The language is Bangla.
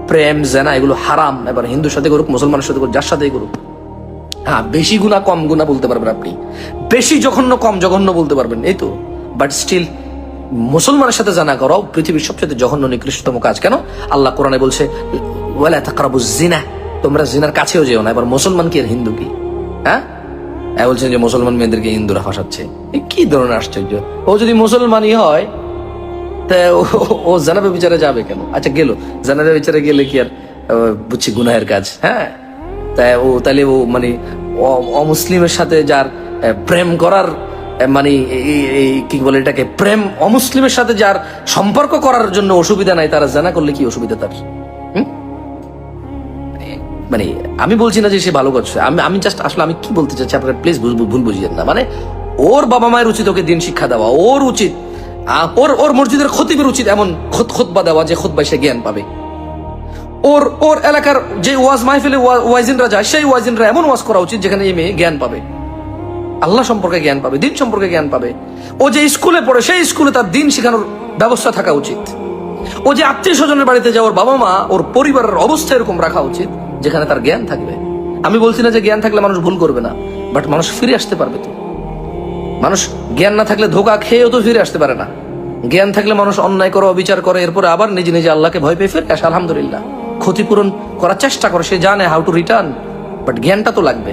প্রেম জেনা এগুলো হারাম। এবার হিন্দুর সাথে করুক, মুসলমানের সাথে করুক, যার সাথেই করুক। হ্যাঁ, বেশি গুণা কম গুণা বলতে পারবেন আপনি, বেশি জঘন্য কম জঘন্য বলতে পারবেন, এই তো। বাট স্টিল মুসলমানের সাথে জানা করাও পৃথিবীর সবচেয়ে জঘন্য নিকৃষ্টতম কাজ। কেন? আল্লাহ কোরআনে বলছে ওয়ালা তাকরাবুজ জিনা, তোমরা জিনার কাছেও যেও না। এবার মুসলমান কি আর হিন্দু কি? হ্যাঁ, বলছেন যে মুসলমান মেয়েদেরকে হিন্দুরা ফাঁসাচ্ছে, কি ধরনের আশ্চর্য। ও যদি মুসলমানই হয় তা ও জানাবে বিচারে যাবে কেন? আচ্ছা গেল, জানাবে বিচারে গেলে কি আর বুঝছি গুনাহের কাজ? হ্যাঁ, তাই ও তাহলে ও মানে অমুসলিমের সাথে যার প্রেম করার মানে কি বলে এটাকে, প্রেম অমুসলিমের সাথে যার সম্পর্ক করার জন্য অসুবিধা নাই, তারা জানা করলে কি অসুবিধা তার? মানে আমি বলছি না যে সে ভালো করছে, আমি জাস্ট আসলে আমি কি বলতে চাচ্ছি আপনারা প্লিজ ভুল বুঝিয়েন না। মানে ওর বাবা মায়ের উচিত ওকে দিন শিক্ষা দেওয়া, ওর উচিত ওর মসজিদের খতিবের উচিত এমন খুতবা দেওয়া যে খুতবায় সে জ্ঞান পাবে। ওর এলাকার যে ওয়াজ মাহফিলে ওয়াইজিনরা যায়, সেই ওয়াইজিনরা এমন ওয়াজ করা উচিত যেখানে এই মেয়ে জ্ঞান পাবে, আল্লাহ সম্পর্কে জ্ঞান পাবে, দিন সম্পর্কে জ্ঞান পাবে। ও যে স্কুলে পড়ে সেই স্কুলে তার দিন শেখানোর ব্যবস্থা থাকা উচিত। ও যে আত্মীয় স্বজনের বাড়িতে যায়, ওর বাবা মা ওর পরিবারের অবস্থা এরকম রাখা উচিত যেখানে তার জ্ঞান থাকবে। আমি বলছি না যে জ্ঞান থাকলে মানুষ ভুল করবে না, বাট মানুষ ফিরে আসতে পারবে তো। মানুষ জ্ঞান না থাকলে ধোকা খেয়েও তো ফিরে আসতে পারে না। জ্ঞান থাকলে মানুষ অন্যায় করে, অবিচার করে, এরপরে আবার নিজে নিজে আল্লাহকে ভয় পেয়ে ফিরে আসে, আলহামদুলিল্লাহ। ক্ষতিপূরণ করার চেষ্টা করে, সে জানে হাউ টু রিটার্ন, বাট জ্ঞানটা তো লাগবে।